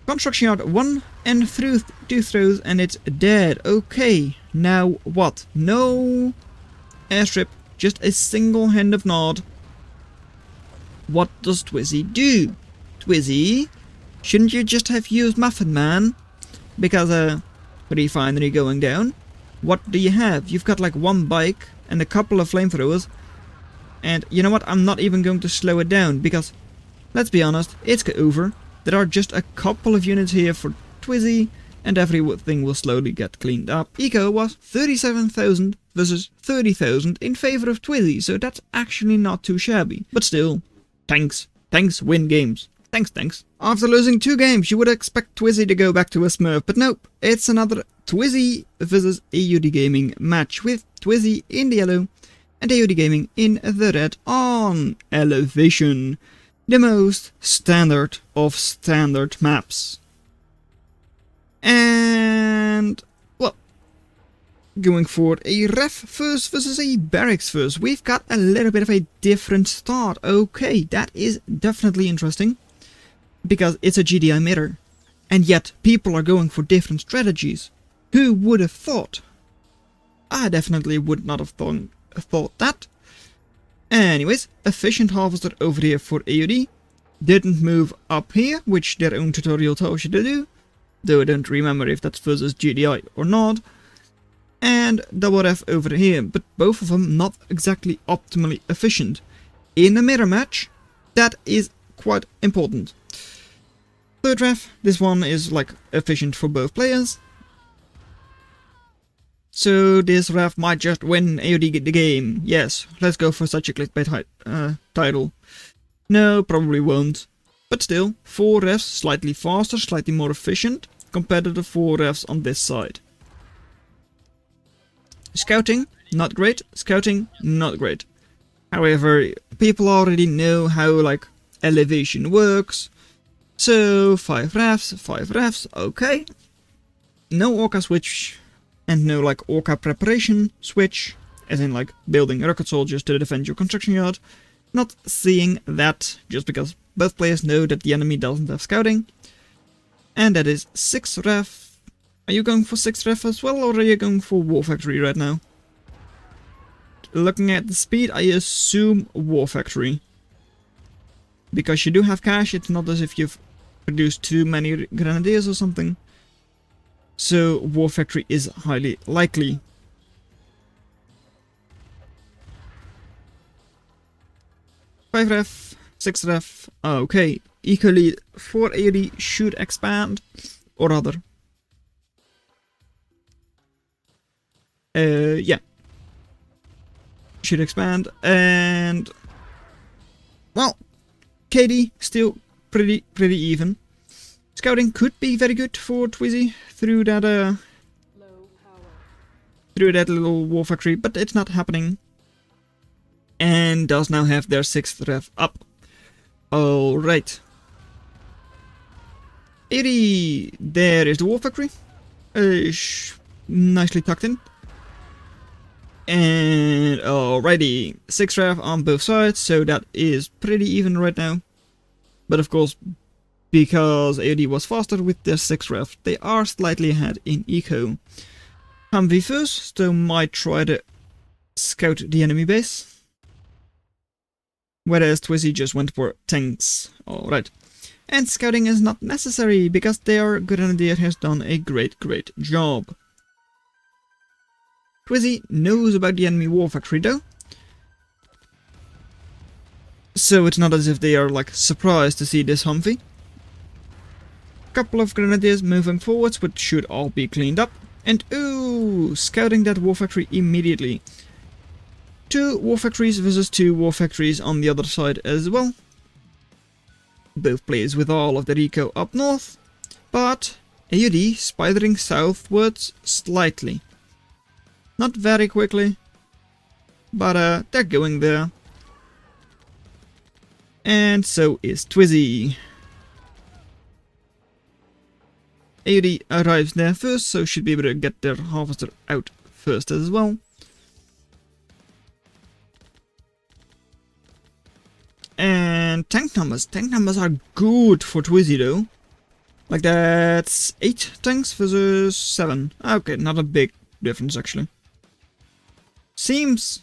Speaker 1: construction yard 1 and through 2 throws and it's dead. Okay, now what? No airstrip, just a single hand of nod. What does Twizzy do? Twizzy, shouldn't you just have used Muffin Man? Because refinery going down. What do you have? You've got like 1 bike and a couple of flamethrowers. And you know what? I'm not even going to slow it down because, let's be honest, it's over. There are just a couple of units here for Twizzy, and everything will slowly get cleaned up. Eco was 37,000 versus 30,000 in favor of Twizzy, so that's actually not too shabby. But still, tanks win games. Thanks. After losing 2 games, you would expect Twizzy to go back to a smurf, but nope. It's another Twizzy versus AOD Gaming match with Twizzy in the yellow and AOD Gaming in the red on Elevation, the most standard of standard maps. And, well, going for a ref first versus a barracks first, we've got a little bit of a different start. Okay, that is definitely interesting, because it's a GDI mirror, and yet people are going for different strategies. Who would have thought? I definitely would not have thought that. Anyways, efficient harvester over here for AOD. Didn't move up here, which their own tutorial tells you to do, though I don't remember if that's versus GDI or not. And double F over here, but both of them not exactly optimally efficient. In a mirror match, that is quite important. Third ref, this one is like efficient for both players. So this ref might just win AOD the game. Yes, let's go for such a clickbait title. No, probably won't. But still, 4 refs slightly faster, slightly more efficient compared to the 4 refs on this side. Scouting, not great. Scouting, not great. However, people already know how like elevation works. So 5 refs, okay. No Orca switch, and no like Orca preparation switch, as in like building rocket soldiers to defend your construction yard. Not seeing that, just because both players know that the enemy doesn't have scouting. And that is 6 ref. Are you going for 6 ref as well, or are you going for War Factory right now? Looking at the speed, I assume War Factory. Because you do have cash, it's not as if you've produced too many grenadiers or something. So War Factory is highly likely. Five ref, 6 ref, okay. Eco lead for AOD should expand, or rather. Yeah. Should expand, and well, KD still pretty even. Scouting could be very good for Twizzy through that little War Factory, but it's not happening. And does now have their 6th ref up. Alright. 80, there is the War Factory. Nicely tucked in. And alrighty, 6 ref on both sides, so that is pretty even right now. But of course, because AOD was faster with their 6 ref, they are slightly ahead in eco. Humvee first, so might try to scout the enemy base. Whereas Twizzy just went for tanks. Alright. And scouting is not necessary, because their grenadier has done a great job. Twizzy knows about the enemy War Factory though. So it's not as if they are like surprised to see this Humvee. Couple of grenadiers moving forwards, which should all be cleaned up. And ooh, scouting that War Factory immediately. 2 War Factories versus 2 War Factories on the other side as well. Both players with all of their eco up north. But AOD spidering southwards slightly. Not very quickly, but they're going there. And so is Twizzy. AOD arrives there first, so should be able to get their harvester out first as well. And tank numbers are good for Twizzy though. Like that's 8 tanks versus 7. Okay, not a big difference actually. Seems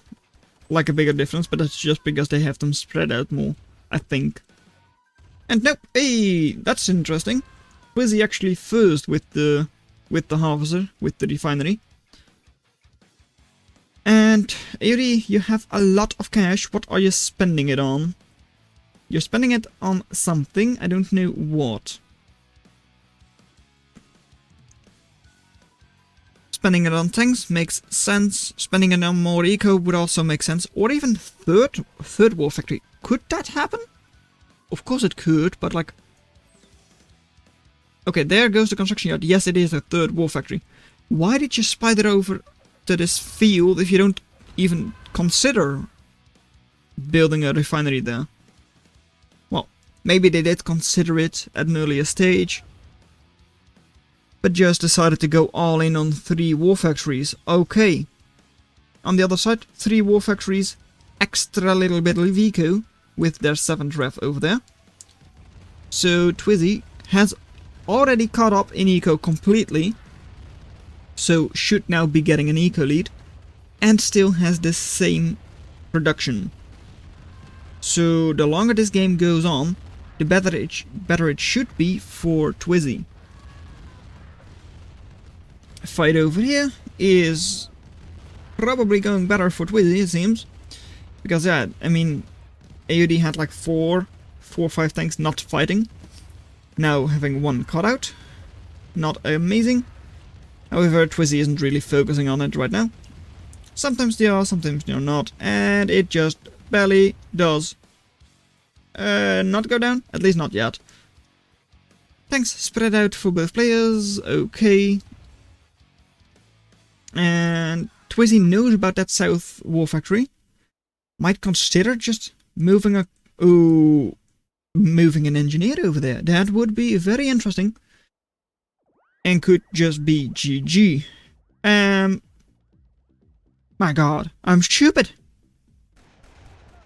Speaker 1: like a bigger difference, but that's just because they have them spread out more, I think. And nope, hey, that's interesting. Twizzy actually first with the harvester, with the refinery. And AOD, you have a lot of cash. What are you spending it on? You're spending it on something, I don't know what. Spending it on tanks makes sense. Spending it on more eco would also make sense. Or even third War Factory. Could that happen? Of course it could, but like... Okay, there goes the construction yard. Yes, it is a third war factory. Why did you spider over to this field if you don't even consider building a refinery there? Well, maybe they did consider it at an earlier stage, but just decided to go all in on 3 war factories. Okay. On the other side, 3 war factories, extra little bit of eco with their 7th ref over there. So Twizzy has already caught up in eco completely, so should now be getting an eco lead, and still has the same production. So the longer this game goes on, the better it should be for Twizzy. Fight over here is probably going better for Twizzy, it seems, because yeah, I mean, AOD had like 4 or 5 tanks not fighting. Now having 1 cut out, not amazing. However, Twizzy isn't really focusing on it right now. Sometimes they are, sometimes they are not, and it just barely does not go down, at least not yet. Tanks spread out for both players, okay. And Twizzy knows about that South War Factory. Might consider just moving an engineer over there. That would be very interesting. And could just be GG. My god, I'm stupid.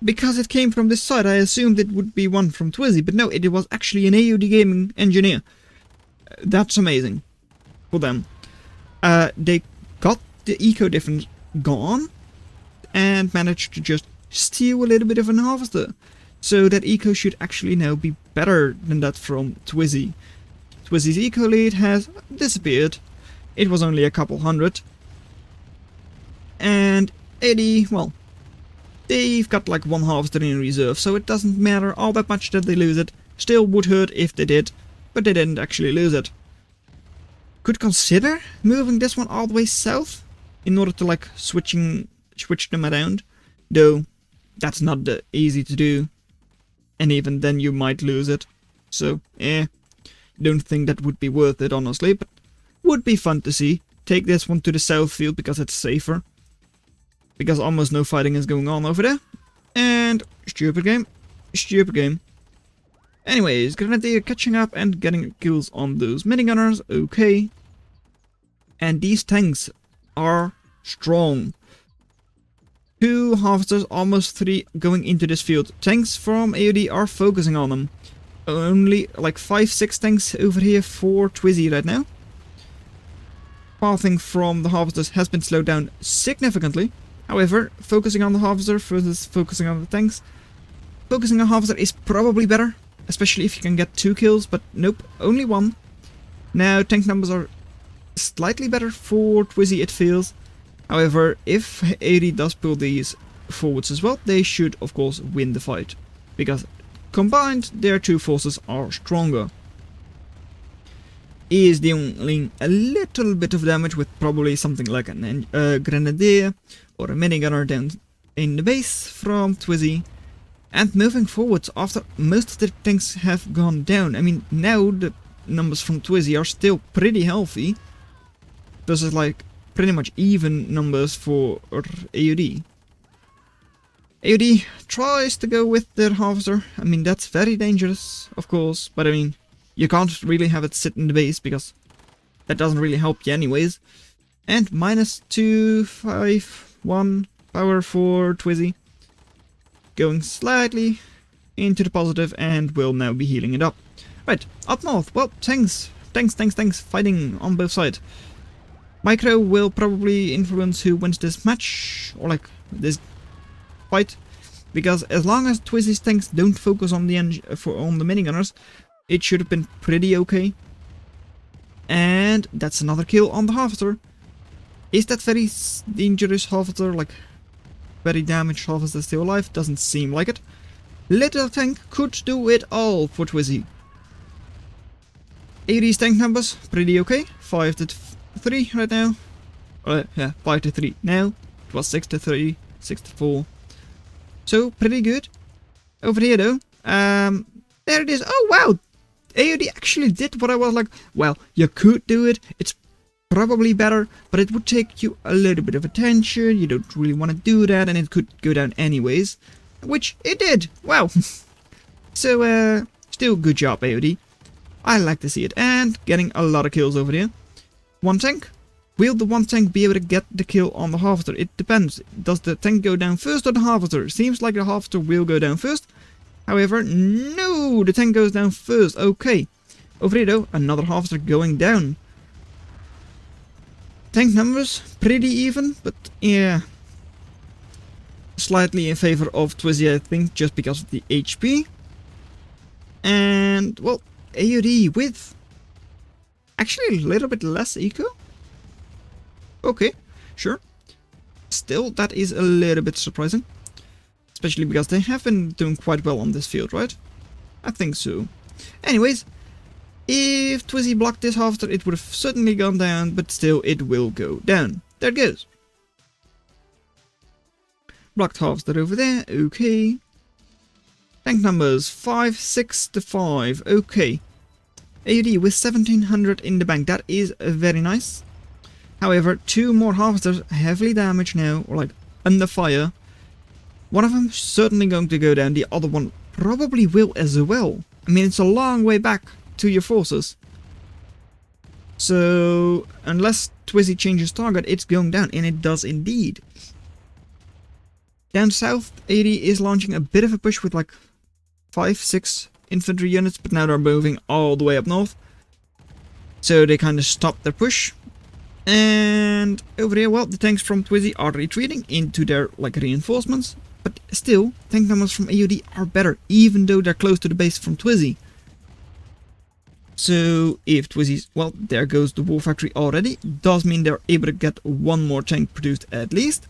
Speaker 1: Because it came from this side, I assumed it would be one from Twizzy, but no, it was actually an AOD Gaming engineer. That's amazing for them. They got the eco difference gone and managed to just steal a little bit of an harvester. So that eco should actually now be better than that from Twizzy. Twizzy's eco lead has disappeared. It was only a couple hundred. And AOD, well, they've got like 1 harvester in reserve, so it doesn't matter all that much that they lose it. Still would hurt if they did, but they didn't actually lose it. Could consider moving this one all the way south in order to like switch them around, though that's not easy to do, and even then you might lose it. So don't think that would be worth it honestly, but would be fun to see. Take this one to the south field because it's safer, because almost no fighting is going on over there. And stupid game. Anyways, Grenadier catching up and getting kills on those minigunners, okay. And these tanks are strong. 2 harvesters, almost 3 going into this field. Tanks from AOD are focusing on them. Only like 5-6 tanks over here for Twizzy right now. Pathing from the harvesters has been slowed down significantly. However, focusing on the harvester versus focusing on the tanks. Focusing on harvester is probably better, especially if you can get 2 kills, but nope, only 1. Now tank numbers are slightly better for Twizzy, it feels. However, if AOD does pull these forwards as well, they should of course win the fight, because combined their 2 forces are stronger. Is dealing a little bit of damage with probably something like a grenadier or a minigunner down in the base from Twizzy. And moving forwards after most of the tanks have gone down. I mean, now the numbers from Twizzy are still pretty healthy. This is like pretty much even numbers for AOD. AOD tries to go with their harvester. I mean, that's very dangerous, of course, but I mean, you can't really have it sit in the base because that doesn't really help you anyways. And -251 power for Twizzy. Going slightly into the positive and will now be healing it up. Right, up north. Well, tanks fighting on both sides. Micro will probably influence who wins this match, or like this fight, because as long as Twizzy's tanks don't focus on the minigunners, it should have been pretty okay. And that's another kill on the harvester. Is that very dangerous harvester, like very damaged harvester still alive? Doesn't seem like it. Little tank could do it all for Twizzy. AOD's tank numbers pretty okay. 5-3 right now. Yeah, 5-3 now. It was 6-3, 6-4. So pretty good. Over here though, There it is. Oh, wow. AOD actually did what I was like, well, you could do it. It's probably better, but it would take you a little bit of attention. You don't really want to do that, and it could go down anyways. Which it did. Wow. So, still good job, AOD. I like to see it. And getting a lot of kills over there. One tank. Will the one tank be able to get the kill on the harvester? It depends. Does the tank go down first or the harvester? Seems like the harvester will go down first. However, no, the tank goes down first. Okay. Over here though, another harvester going down. Tank numbers, pretty even, but yeah. Slightly in favor of Twizzy, I think, just because of the HP. And, well, AOD with actually a little bit less eco. Okay, sure. Still, that is a little bit surprising. Especially because they have been doing quite well on this field, right? I think so. Anyways, if Twizzy blocked this harvester, it would have certainly gone down, but still, it will go down. There it goes. Blocked harvester over there, okay. Tank numbers 5, 6 to 5, okay. AOD with 1700 in the bank, that is very nice. However, 2 more harvesters heavily damaged now, or like under fire. One of them certainly going to go down, the other one probably will as well. I mean, it's a long way back to your forces. So, unless Twizzy changes target, it's going down, and it does indeed. Down south, AD is launching a bit of a push with like 5, 6 infantry units, but now they're moving all the way up north. So they kind of stopped their push. And over here, well, the tanks from Twizzy are retreating into their like reinforcements. But still, tank numbers from AOD are better, even though they're close to the base from Twizzy. So if Twizzy's, well, there goes the war factory already, does mean they're able to get one more tank produced at least.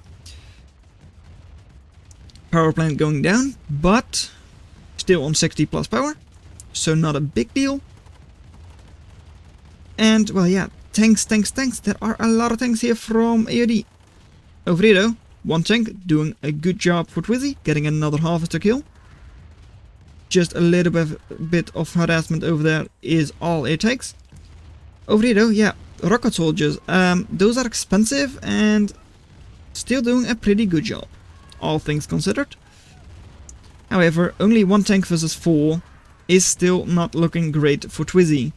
Speaker 1: Power plant going down, but still on 60 plus power, so not a big deal. And, well, yeah, tanks. There are a lot of tanks here from AOD. Over here though, one tank doing a good job for Twizzy, getting another harvester kill. Just a little bit of harassment over there is all it takes. Over here though, yeah, rocket soldiers, those are expensive and still doing a pretty good job, all things considered. However, only one tank versus 4 is still not looking great for Twizzy.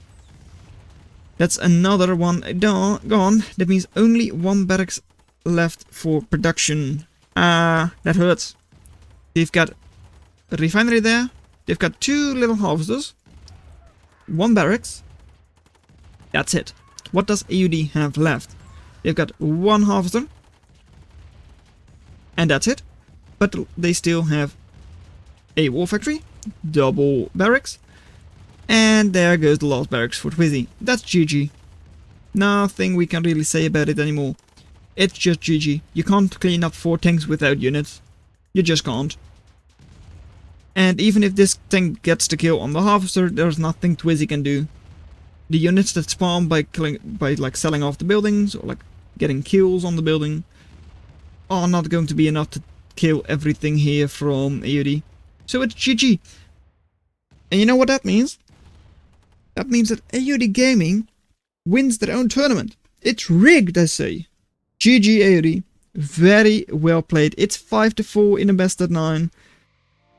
Speaker 1: That's another one gone. That means only one barracks left for production. That hurts. They've got a refinery there. They've got 2 little harvesters. 1 barracks. That's it. What does AOD have left? They've got 1 harvester. And that's it. But they still have a war factory. Double barracks. And there goes the last barracks for Twizzy. That's GG. Nothing we can really say about it anymore. It's just GG. You can't clean up 4 tanks without units. You just can't. And even if this tank gets the kill on the harvester, there's nothing Twizzy can do. The units that spawn by like selling off the buildings or like getting kills on the building are not going to be enough to kill everything here from AOD. So it's GG. And you know what that means? That means that AOD Gaming wins their own tournament. It's rigged, I say. GG AOD. Very well played. It's 5-4 in a best of 9.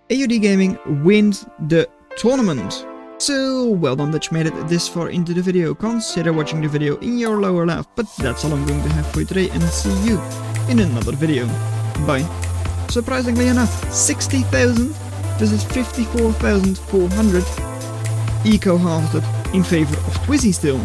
Speaker 1: AOD Gaming wins the tournament. So, well done that you made it this far into the video. Consider watching the video in your lower left. But that's all I'm going to have for you today, and I'll see you in another video. Bye. Surprisingly enough, 60,000 versus 54,400 eco harvested in favor of Twizzy still.